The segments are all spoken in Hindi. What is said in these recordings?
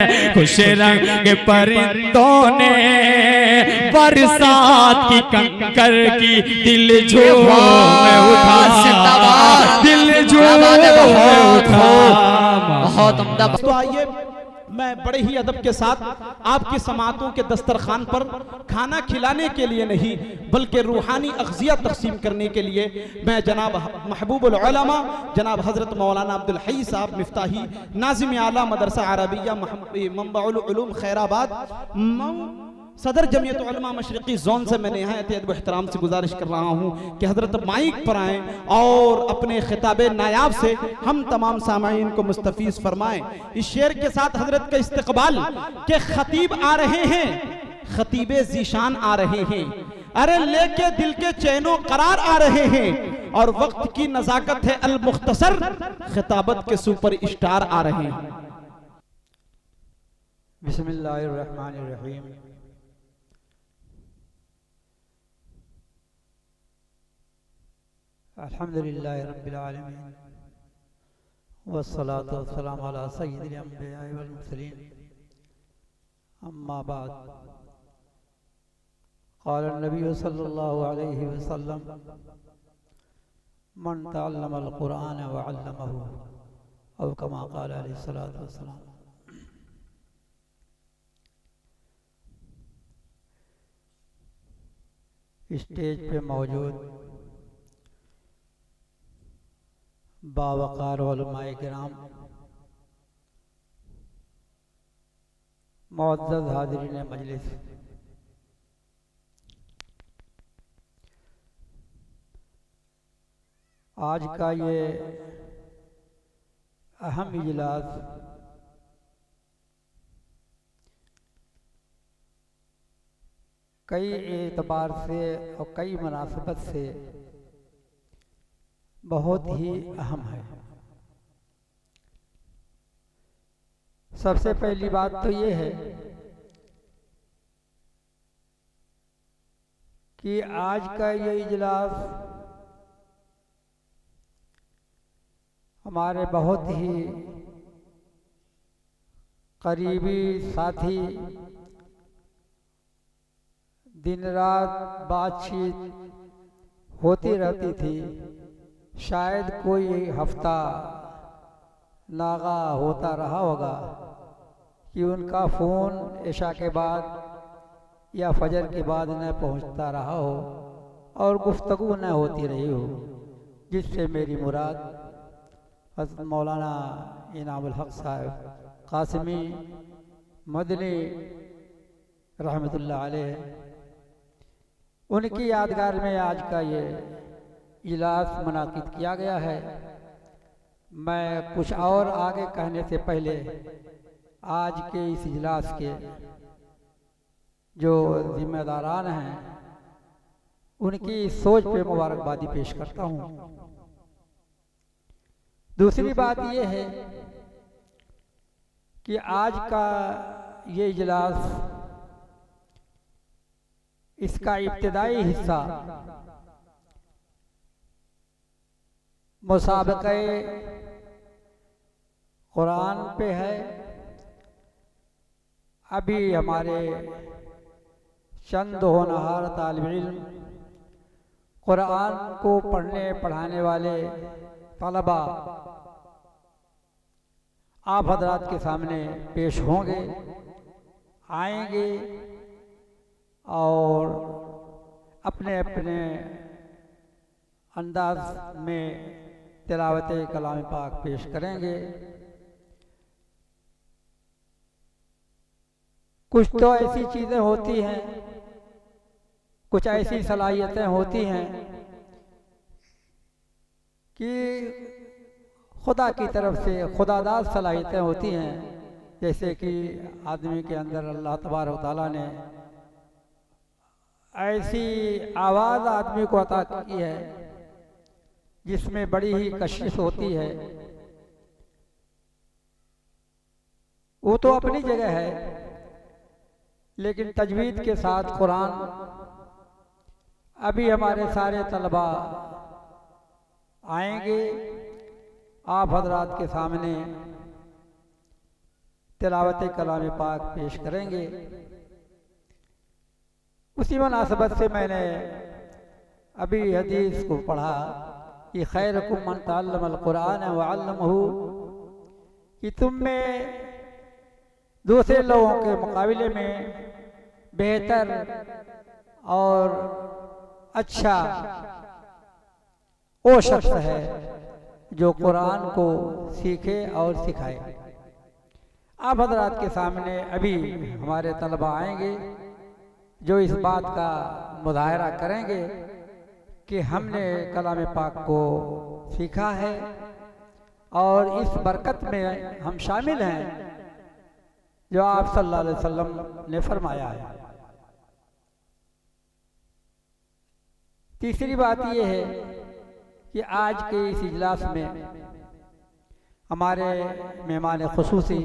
खुश रंग परिंदों ने बरसात की कंकर की दिल झूम उठा, दिल झूम उठा। बहुत उम्दा। तो आइए मैं बड़े ही अदब के साथ आपकी समातों के दस्तरखान पर खाना खिलाने के लिए नहीं बल्कि रूहानी अग़ज़िया तक़सीम करने के लिए मैं जनाब महबूबुल उलमा जनाब हज़रत मौलाना अब्दुल हई साहब मिफ्ताही नाज़िम आला मदरसा अरबिया मंबउल उलूम खैराबाद सदर जमीयत उलमा मशरिकी जोन से मैं नहायत अदब एहतराम से गुजारिश कर रहा हूँ कि हज़रत माइक पर आएँ और अपने खिताब नायाब से हम तमाम सामाईन को मुस्तफ़ीज़ फरमाएँ। इस शेर के साथ हज़रत का इस्तकबाल के खतीब आ रहे हैं, खतीबे ज़ीशान आ रहे हैं, अरे लेके दिल के चैनो करार आ रहे हैं और वक्त की नज़ाकत है अल मुख्तसर, खिताबत के सुपर स्टार आ रहे हैं। बिस्मिल्लाहिर्रहमानिर्रहीम। अल्हम्दुलिल्लाहि रब्बिल आलमीन वस्सलातु वस्सलामु अला सय्यिदिल अंबिया वल मुरसलीन अम्मा बाद। क़ाल नबी सल्लल्लाहु अलैहि वसल्लम मन तअल्लमल कुरान व अल्लमहु औ कमा क़ाल अलैहि सलातु वस्सलाम। स्टेज पे मौजूद बावकार उलमाए किराम, मुअज़्ज़ज़ हाज़िरीन मजलिस, आज का ये अहम इजलास कई एतबार से और कई मुनासिबत से बहुत ही अहम है। सबसे पहली बात तो ये है कि आज का ये इजलास हमारे बहुत ही करीबी साथी, दिन रात बातचीत होती रहती थी। शायद कोई हफ्ता नागा होता रहा होगा कि उनका फ़ोन इशा के बाद या फजर के बाद न पहुंचता रहा हो और गुफ्तगू न होती रही हो, जिससे मेरी मुराद हज़रत मौलाना इनामुल हक़ साहब कासिमी मदनी रहमतुल्लाह अलैह, उनकी यादगार में आज का ये इजलास मुनाकिद किया गया है। मैं कुछ और आगे कहने से पहले आज के इस इजलास के जो जिम्मेदारान हैं उनकी सोच पे मुबारकबादी पेश करता हूँ। दूसरी बात यह है कि आज का ये इजलास, इसका इब्तिदाई हिस्सा मुसाबक़े कुरान पे है। अभी हमारे चंद होनहार तालिब इल्म, कुरान को पढ़ने पढ़ाने वाले तलबा आप हज़रात के सामने पेश होंगे, आएंगे और अपने अपने अंदाज में तिलावत कलाम पाक पेश करेंगे। कुछ तो ऐसी चीज़ें होती हैं, कुछ ऐसी सलाहियतें होती हैं कि खुदा की तरफ से खुदादाद सलाहियतें होती हैं, जैसे कि आदमी के अंदर अल्लाह तबारक व तआला ने ऐसी आवाज़ आदमी को अता की है जिसमें बड़ी ही कशिश होती है। वो तो अपनी जगह है, लेकिन तजवीद के साथ कुरान अभी हमारे सारे तलबा आएंगे, आप हजरात के सामने तिलावत कलाम पाक पेश करेंगे। उसी मुनासबत से मैंने अभी हदीस को पढ़ा कि खैरुकुम मन तअल्लमल कुरान व अल्लमहु, कि तुम में दूसरे लोगों के मुकाबले में बेहतर और अच्छा वो शख्स है जो कुरान को सीखे और सिखाए। आप हजरात के सामने अभी हमारे तलबा आएंगे जो इस बात का मुजाहरा करेंगे कि हमने कलाम पाक को सीखा है और इस बरकत में हम शामिल हैं जो आप सल्लल्लाहु अलैहि वसल्लम ने फरमाया है। तीसरी बात यह है कि आज के इस इजलास में हमारे मेहमान खुसूसी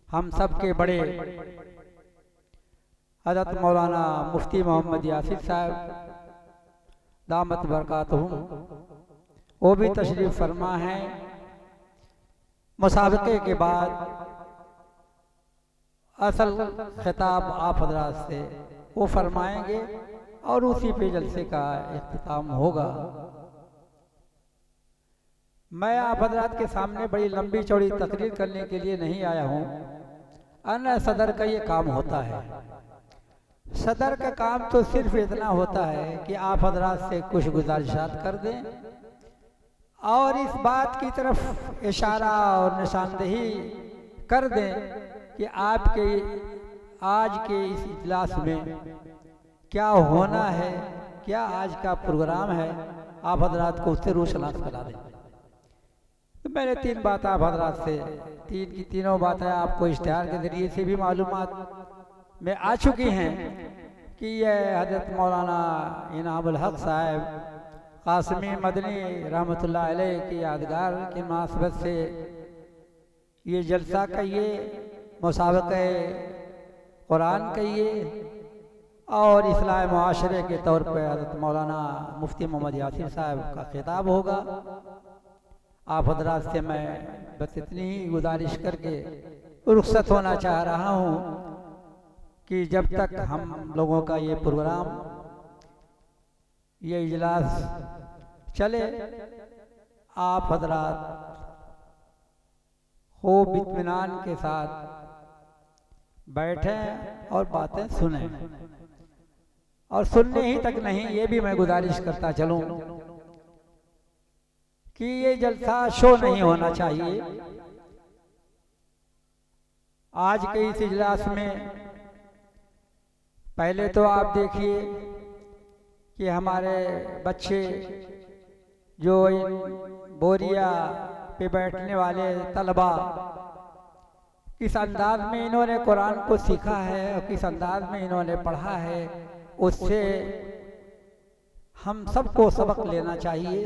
हम सब के बड़े हज़रत मौलाना मुफ्ती मोहम्मद यासिर साहब दामत बरकातहुम, वो भी तशरीफ़ फरमा हैं। मुसाबक़े के बाद असल खिताब आप हजरात से वो फरमाएंगे और उसी पे जलसे का इख्तिताम होगा। मैं आप हजरात के सामने बड़ी लंबी चौड़ी तकरीर करने के लिए नहीं आया हूँ। अन्य सदर का ये काम होता है। सदर का काम तो सिर्फ इतना होता है कि आप हजरात से कुछ गुजारिशात कर दें और इस बात की तरफ इशारा और निशानदेही कर दें कि आपके आज के इस इजलास में क्या होना है, क्या आज का प्रोग्राम है, आप हजरात को उससे रोशनास करा दें। तो मैंने तीन बात आप हजरात से, तीन की तीनों बातें आपको इश्तिहार के जरिए से भी मालूमात में आ चुकी हैं कि यह हज़रत मौलाना इनामुल हक साहब कासिमी मदनी रहमतुल्लाह अलैह की यादगार की मुनासबत से ये जलसा कहिए, मुसाबक़े कुरान कहिए और इस्लाह मुआशरे के तौर पर हज़रत मौलाना मुफ्ती मोहम्मद यासिर साहब का खिताब होगा। आप हजरात से मैं बस इतनी ही गुजारिश करके रुखसत होना चाह रहा हूँ कि जब तक हम लोगों का ये प्रोग्राम, ये इजलास चले, आप हजरात खूब इत्मीनान के साथ बैठें और बातें सुनें। और सुनने ही तक नहीं, ये भी मैं गुजारिश करता चलूं कि ये जलसा शो नहीं होना चाहिए। आज के इस इजलास में पहले तो आप देखिए कि हमारे बच्चे जो इन बोरिया पे बैठने वाले तलबा, किस अंदाज में इन्होंने कुरान को सीखा है और किस अंदाज में इन्होंने पढ़ा है, उससे हम सबको सबक लेना चाहिए।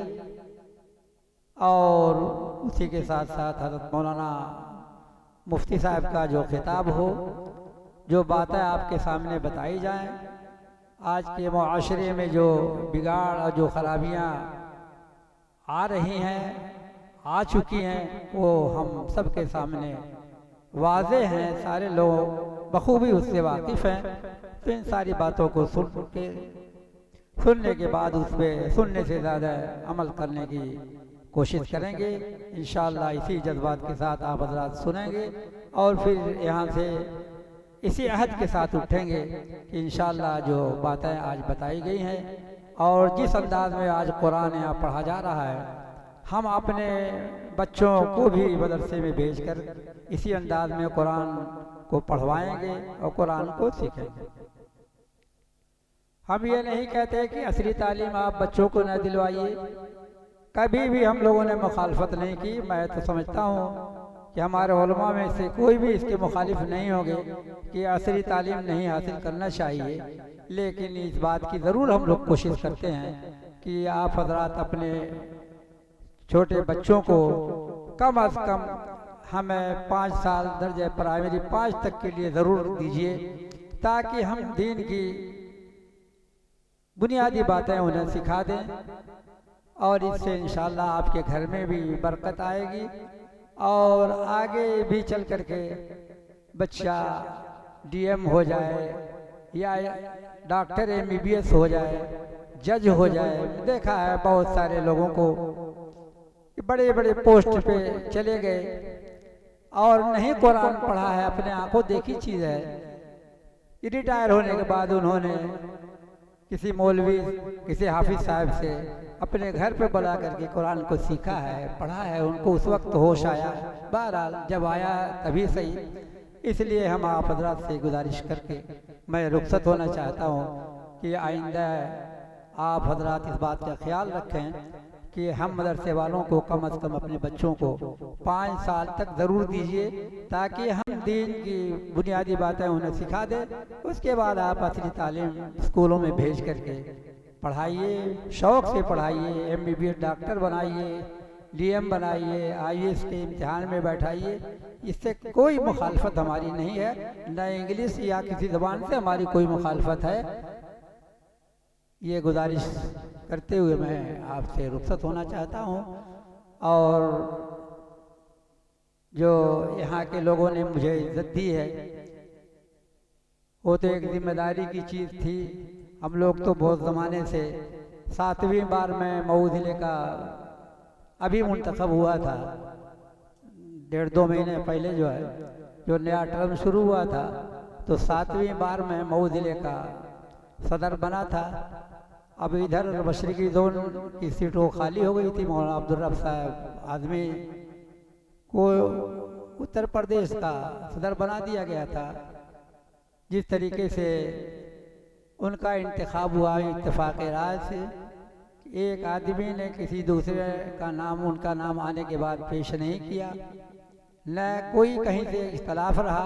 और उसी के साथ साथ हज़रत मौलाना मुफ्ती साहब का जो खिताब हो, जो बातें आपके सामने बताई जाएं, आज के मुआशरे में जो बिगाड़ और जो खराबियां आ रही हैं, आ चुकी हैं, वो हम सब के सामने वाज़े हैं। सारे लोग बखूबी उससे वाकिफ़ हैं। तो इन सारी बातों को सुनने के बाद उस पर सुनने से ज़्यादा अमल करने की कोशिश करेंगे। इंशाअल्लाह इसी जज्बात के साथ आप हज़रात सुनेंगे और फिर यहाँ से इसी अहद के साथ उठेंगे कि इंशाअल्लाह जो बातें आज बताई गई हैं और जिस अंदाज में आज कुरान यहाँ पढ़ा जा रहा है, हम अपने बच्चों को भी मदरसे में भेजकर इसी अंदाज में कुरान को पढ़वाएंगे और कुरान को सीखेंगे। हम ये नहीं कहते कि असली तालीम आप बच्चों को न दिलवाइए, कभी भी हम लोगों ने मुखालफत नहीं की। मैं तो समझता हूँ कि हमारे उलमा में से कोई भी इसके मुखालिफ नहीं होंगे कि असली तालीम नहीं हासिल करना चाहिए, लेकिन इस बात की ज़रूर हम लोग कोशिश करते हैं कि आप हजरात अपने छोटे बच्चों को कम अज़ कम हमें 5 साल दर्जे प्राइमरी 5 तक के लिए ज़रूर दीजिए, ताकि हम दीन की बुनियादी बातें उन्हें सिखा दें और इससे इंशाअल्लाह आपके घर में भी बरकत आएगी और आगे भी चल करके बच्चा डीएम हो जाए या डॉक्टर एमबीबीएस हो जाए, जज हो जाए। देखा है बहुत सारे लोगों को कि बड़े बड़े पोस्ट पे चले गए और नहीं कुरान पढ़ा है, अपने आंखों देखी चीज़ है। रिटायर होने के बाद उन्होंने किसी मौलवी, किसी हाफिज साहब से अपने घर पे बुला करके कुरान को सीखा है, पढ़ा है, उनको उस वक्त होश आया। बहरहाल जब आया तभी सही। इसलिए हम आप हजरात से गुजारिश करके मैं रुखसत होना चाहता हूँ कि आइंदा आप हजरात इस बात का ख्याल रखें कि हम मदरसे वालों को कम अज़ कम अपने बच्चों को 5 साल तक ज़रूर दीजिए, ताकि हम दीन की बुनियादी बातें उन्हें सिखा दें। उसके बाद आप असली तालीम स्कूलों में भेज करके पढ़ाइए, शौक़ से पढ़ाइए, एमबीबीएस डॉक्टर बनाइए, डीएम बनाइए, आईएएस के इम्तिहान में बैठाइए। इससे कोई मुखालफत हमारी नहीं है, न इंग्लिश या किसी ज़बान से हमारी कोई मुखालफत है। ये गुजारिश करते हुए मैं आपसे रुखसत होना चाहता हूँ। और जो यहाँ के लोगों ने मुझे इज्जत दी है वो तो एक जिम्मेदारी की चीज़ थी। हम लोग तो बहुत ज़माने से 7वीं बार में मऊ ज़िले का अभी मुंतखब हुआ था, 1.5-2 महीने पहले जो है, जो नया टर्म शुरू हुआ था, तो 7वीं बार में मऊ ज़िले का सदर बना था। अब इधर मशरकी जोन की सीट वो खाली हो गई थी। मौलाना अब्दुल रब साहब आदमी को उत्तर प्रदेश का सदर बना दिया गया था। जिस तरीके से उनका इंतखाब हुआ इत्तेफाक राय से, एक आदमी ने किसी दूसरे का नाम उनका नाम आने के बाद पेश नहीं किया, न कोई कहीं से इख्तलाफ रहा।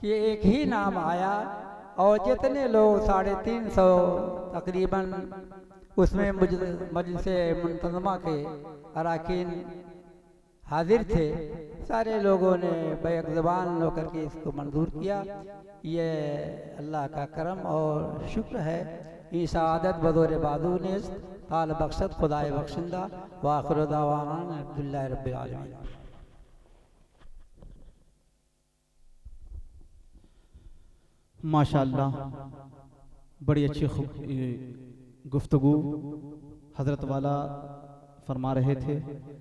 कि एक ही नाम आया और जितने लोग 350 तकरीबन उसमें मजलिस मुंतज़मा के अरकान हाजिर थे, सारे लोगों ने बैक ज़बान होकर के इसको मंजूर किया। ये अल्लाह का करम और शुक्र है। ई शहादत बदौर बादू ने ताल बख्शत खुदाए बख्शिंदा व आखिर दावाना अल्हम्दुलिल्लाहि रब्बिल आलमीन। माशाअल्लाह, बड़ी अच्छी गुफ्तगू हज़रत वाला फरमा रहे थे।